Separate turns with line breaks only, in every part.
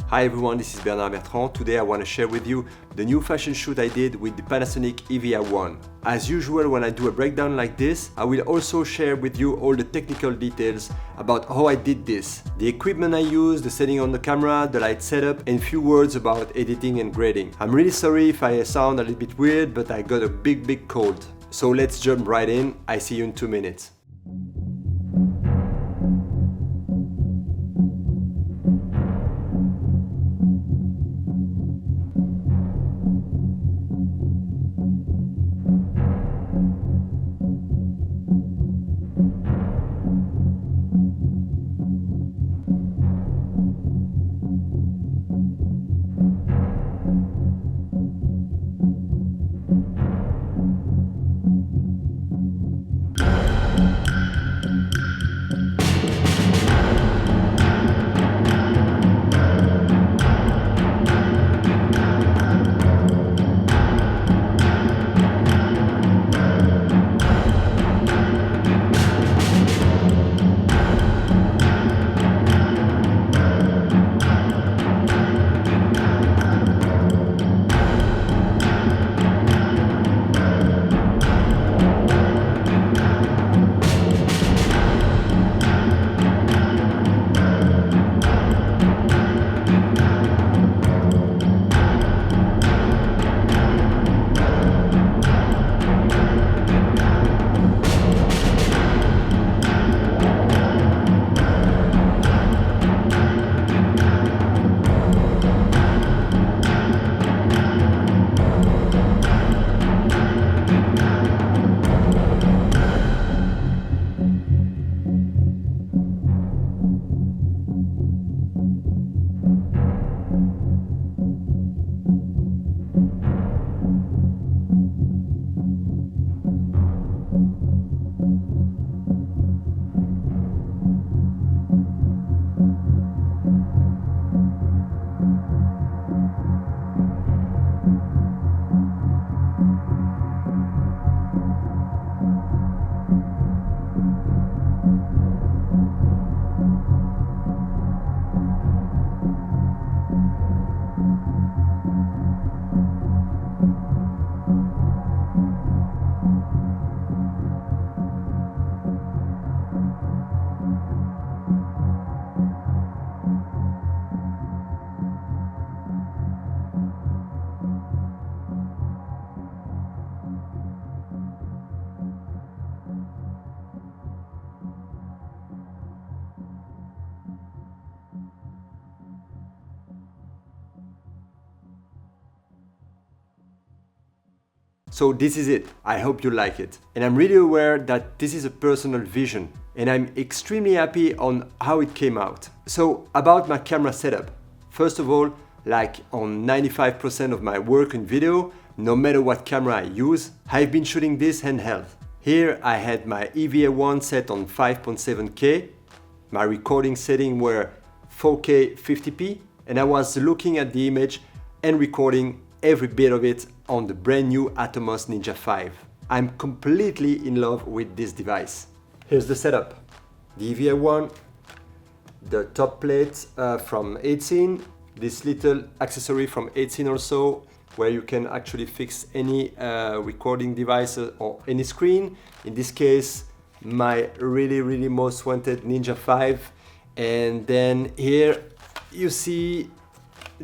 Hi everyone, this is Bernard Bertrand. Today I want to share with you the new fashion shoot I did with the Panasonic EVA1. As usual, when I do a breakdown like this, I will also share with you all the technical details about how I did this, the equipment I used, the setting on the camera, the light setup, and few words about editing and grading. I'm really sorry if I sound a little bit weird, but I got a big cold. So let's jump right in. I see you in 2 minutes. So this is it. I hope you like it. And I'm really aware that this is a personal vision and I'm extremely happy on how it came out. So about my camera setup. First of all, like on 95% of my work and video, no matter what camera I use, I've been shooting this handheld. Here I had my EVA1 set on 5.7K. My recording setting were 4K 50p and I was looking at the image and recording every bit of it on the brand new Atomos Ninja V. I'm completely in love with this device. Here's the setup. The EVA1, the top plate from Xeen, this little accessory from Xeen also, where you can actually fix any recording device or any screen. In this case, my really most wanted Ninja V. And then here you see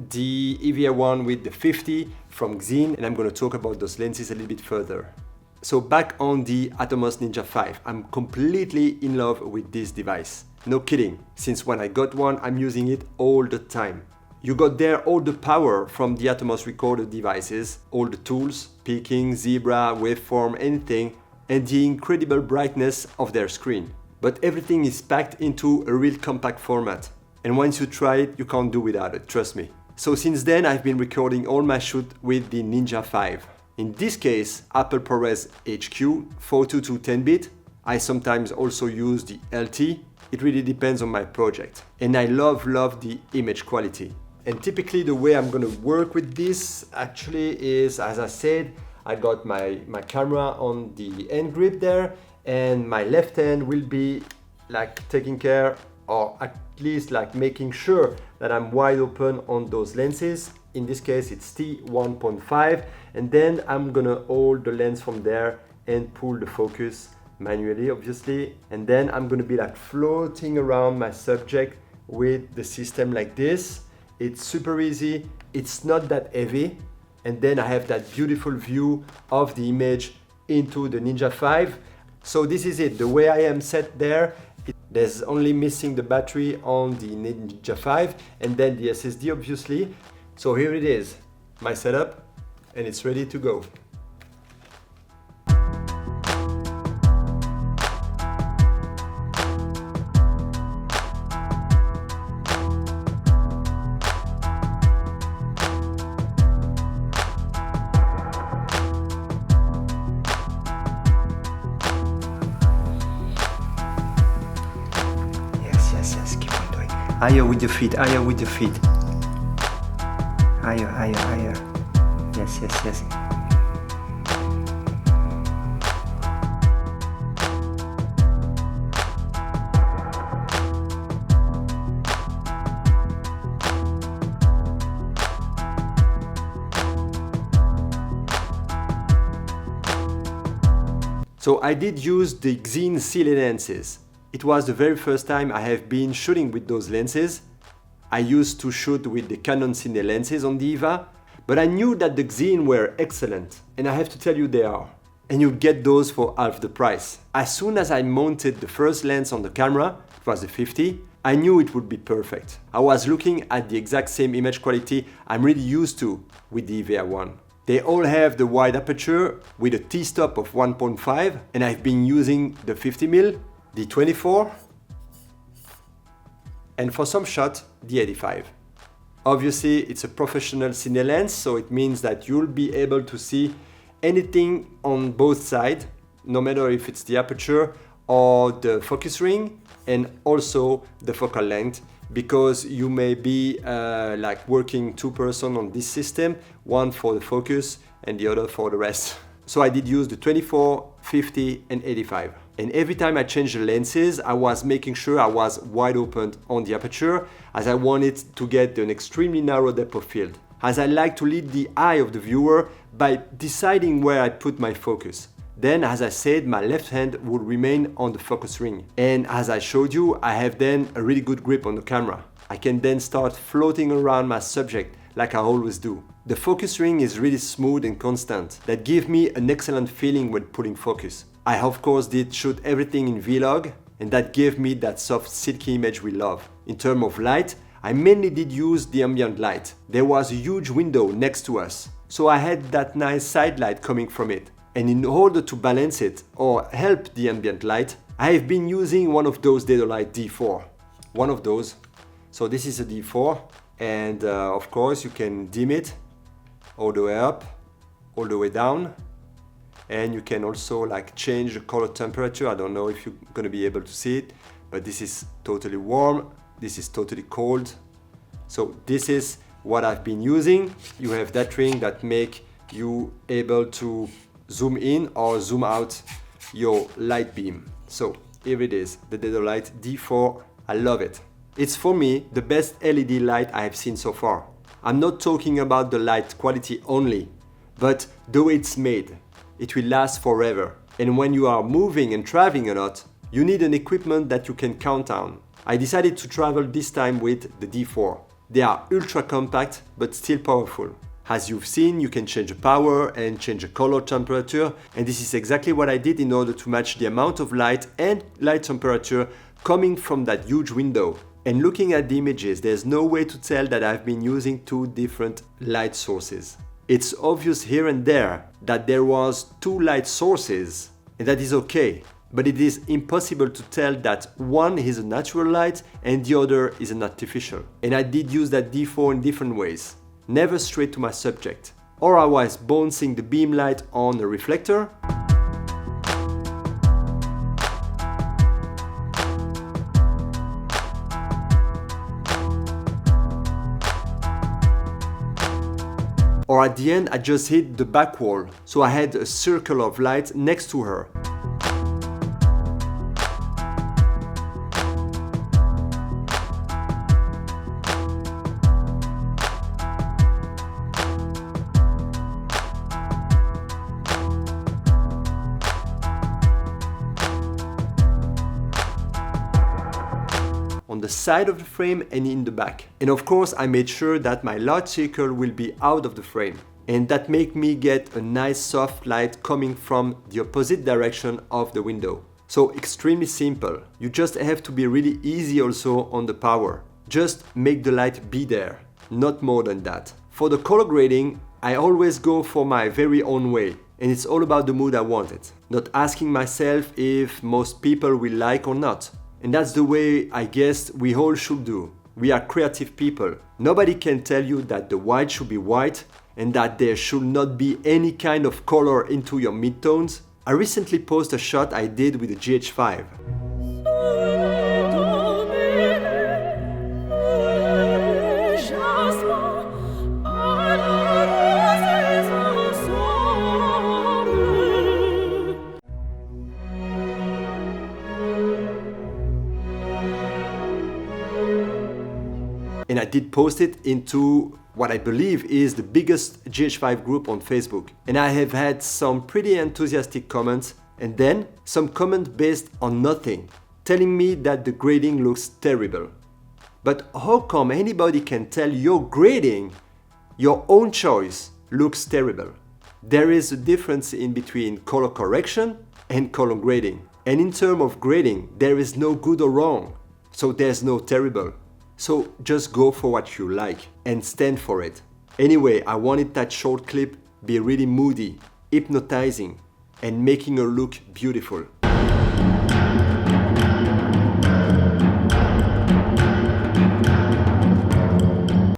the EVA1 with the 50 from Xeen, and I'm going to talk about those lenses a little bit further. So back on the Atomos Ninja V, I'm completely in love with this device. No kidding, since when I got one, I'm using it all the time. You got there all the power from the Atomos recorder devices, all the tools, peaking, zebra, waveform, anything, and the incredible brightness of their screen. But everything is packed into a real compact format. And once you try it, you can't do without it, trust me. So since then, I've been recording all my shoots with the Ninja V. In this case, Apple ProRes HQ 422 10-bit. I sometimes also use the LT. It really depends on my project. And I love the image quality. And typically the way I'm gonna work with this actually is, as I said, I got my camera on the end grip there, and my left hand will be like taking care or at least like making sure that I'm wide open on those lenses. In this case, it's T1.5, and then I'm gonna hold the lens from there and pull the focus manually, obviously. And then I'm gonna be like floating around my subject with the system like this. It's super easy, it's not that heavy. And then I have that beautiful view of the image into the Ninja 5. So this is it, the way I am set there. There's only missing the battery on the Ninja 5 and then the SSD, obviously. So here it is, my setup, and it's ready to go. Yes, keep on doing. Higher with your feet, higher with your feet. Higher, higher, higher. Yes. So I did use the Xeen cineLenses. It was the very first time I have been shooting with those lenses. I used to shoot with the Canon cineLenses on the EVA, but I knew that the Xeen were excellent, and I have to tell you they are. And you get those for half the price. As soon as I mounted the first lens on the camera, it was a 50, I knew it would be perfect. I was looking at the exact same image quality I'm really used to with the EVA1. They all have the wide aperture with a t-stop of 1.5, and I've been using the 50mm, the 24, and for some shot, the 85. Obviously, it's a professional cinéLens, so it means that you'll be able to see anything on both sides, no matter if it's the aperture or the focus ring, and also the focal length, because you may be like working two person on this system, one for the focus and the other for the rest. So I did use the 24, 50 and 85. And every time I changed the lenses, I was making sure I was wide open on the aperture, as I wanted to get an extremely narrow depth of field, as I like to lead the eye of the viewer by deciding where I put my focus. Then, as I said, my left hand would remain on the focus ring. And as I showed you, I have then a really good grip on the camera. I can then start floating around my subject like I always do. The focus ring is really smooth and constant. That gives me an excellent feeling when pulling focus. I of course did shoot everything in Vlog, and that gave me that soft silky image we love. In terms of light, I mainly did use the ambient light. There was a huge window next to us, so I had that nice side light coming from it. And in order to balance it or help the ambient light, I have been using one of those Dedolight D4. One of those. So this is a D4, and of course you can dim it all the way up, all the way down. And you can also like change the color temperature. I don't know if you're gonna be able to see it, but this is totally warm, this is totally cold. So this is what I've been using. You have that ring that make you able to zoom in or zoom out your light beam. So here it is, the Dedolight D4. I love it. It's for me the best LED light I have seen so far. I'm not talking about the light quality only, but the way it's made. It will last forever. And when you are moving and traveling a lot, you need an equipment that you can count on. I decided to travel this time with the D4. They are ultra compact, but still powerful. As you've seen, you can change the power and change the color temperature, and this is exactly what I did in order to match the amount of light and light temperature coming from that huge window. And looking at the images, there's no way to tell that I've been using two different light sources. It's obvious here and there that there was two light sources, and that is okay. But it is impossible to tell that one is a natural light and the other is an artificial. And I did use that D4 in different ways. Never straight to my subject. Or I was bouncing the beam light on a reflector. Or at the end, I just hit the back wall, so I had a circle of light next to her. side of the frame and in the back. And of course, I made sure that my large circle will be out of the frame. And that make me get a nice soft light coming from the opposite direction of the window. So extremely simple. You just have to be really easy also on the power. Just make the light be there, not more than that. For the color grading, I always go for my very own way. And it's all about the mood I want it. Not asking myself if most people will like or not. And that's the way I guess we all should do. We are creative people. Nobody can tell you that the white should be white and that there should not be any kind of color into your midtones. I recently posted a shot I did with the GH5. And I did post it into what I believe is the biggest GH5 group on Facebook. And I have had some pretty enthusiastic comments and then some comments based on nothing, telling me that the grading looks terrible. But how come anybody can tell your grading, your own choice, looks terrible? There is a difference in between color correction and color grading. And in terms of grading, there is no good or wrong. So there's no terrible. So just go for what you like and stand for it. Anyway, I wanted that short clip be really moody, hypnotizing, and making her look beautiful.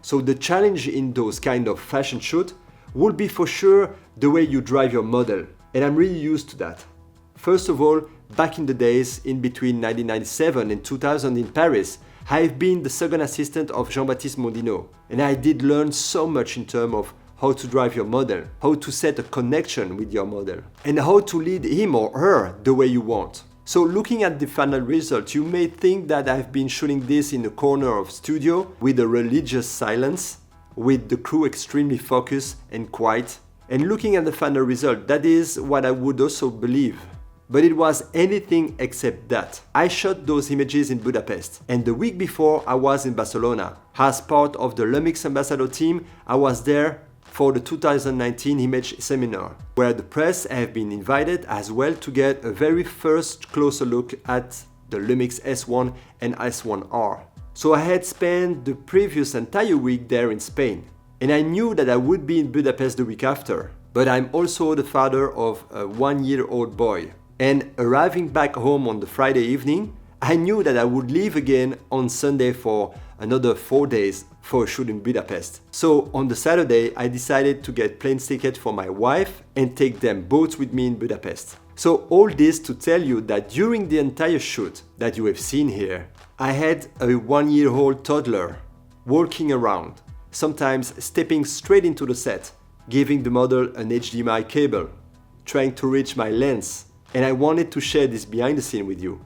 So the challenge in those kind of fashion shoots would be for sure the way you drive your model. And I'm really used to that. First of all, back in the days in between 1997 and 2000 in Paris, I've been the second assistant of Jean-Baptiste Mondino, and I did learn so much in terms of how to drive your model, how to set a connection with your model, and how to lead him or her the way you want. So looking at the final result, you may think that I've been shooting this in a corner of studio with a religious silence, with the crew extremely focused and quiet. And looking at the final result, that is what I would also believe. But it was anything except that. I shot those images in Budapest, and the week before I was in Barcelona. As part of the Lumix Ambassador team, I was there for the 2019 image seminar, where the press have been invited as well to get a very first closer look at the Lumix S1 and S1R. So I had spent the previous entire week there in Spain, and I knew that I would be in Budapest the week after. But I'm also the father of a 1-year-old boy. And arriving back home on the Friday evening, I knew that I would leave again on Sunday for another 4 days for a shoot in Budapest. So on the Saturday, I decided to get plane ticket for my wife and take them both with me in Budapest. So all this to tell you that during the entire shoot that you have seen here, I had a 1-year-old toddler walking around, sometimes stepping straight into the set, giving the model an HDMI cable, trying to reach my lens. And I wanted to share this behind the scene with you.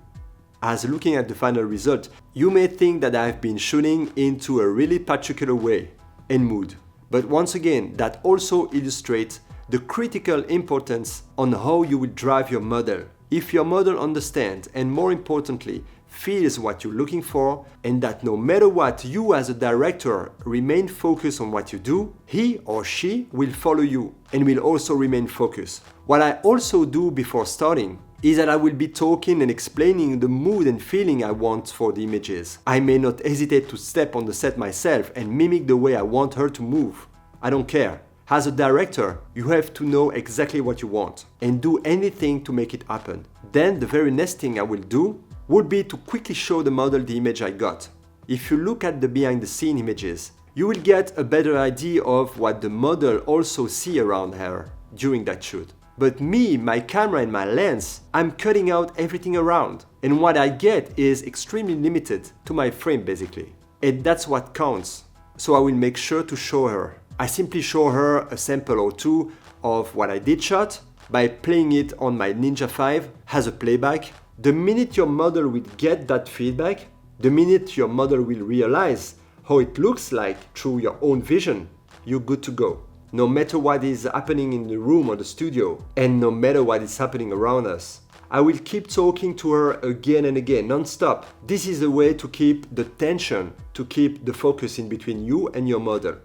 As looking at the final result, you may think that I've been shooting into a really particular way and mood. But once again, that also illustrates the critical importance on how you will drive your model. If your model understands and more importantly, feels what you're looking for, and that no matter what, you as a director remain focused on what you do, he or she will follow you and will also remain focused. What I also do before starting is that I will be talking and explaining the mood and feeling I want for the images. I may not hesitate to step on the set myself and mimic the way I want her to move. I don't care. As a director, you have to know exactly what you want and do anything to make it happen. Then the very next thing I will do would be to quickly show the model the image I got. If you look at the behind the scene images, you will get a better idea of what the model also see around her during that shoot. But me, my camera and my lens, I'm cutting out everything around. And what I get is extremely limited to my frame basically. And that's what counts. So I will make sure to show her. I simply show her a sample or two of what I did shot by playing it on my Ninja 5 as a playback. The minute your model will get that feedback, the minute your model will realize how it looks like through your own vision, you're good to go. No matter what is happening in the room or the studio, and no matter what is happening around us. I will keep talking to her again and again, non-stop. This is a way to keep the tension, to keep the focus in between you and your model.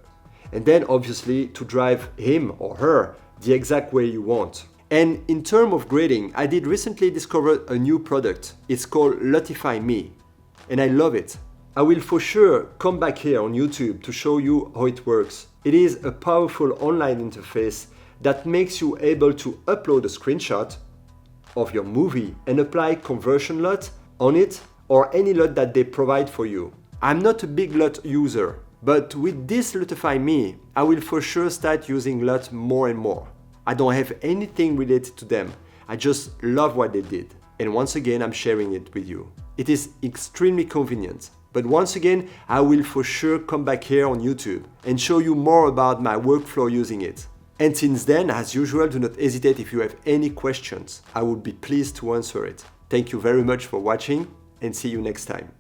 And then obviously to drive him or her the exact way you want. And in terms of grading, I did recently discover a new product. It's called Lotify Me, and I love it. I will for sure come back here on YouTube to show you how it works. It is a powerful online interface that makes you able to upload a screenshot of your movie and apply conversion LUT on it or any LUT that they provide for you. I'm not a big LUT user, but with this Lotify Me, I will for sure start using LUT more and more. I don't have anything related to them. I just love what they did. And once again, I'm sharing it with you. It is extremely convenient. But once again, I will for sure come back here on YouTube and show you more about my workflow using it. And since then, as usual, do not hesitate if you have any questions. I would be pleased to answer it. Thank you very much for watching and see you next time.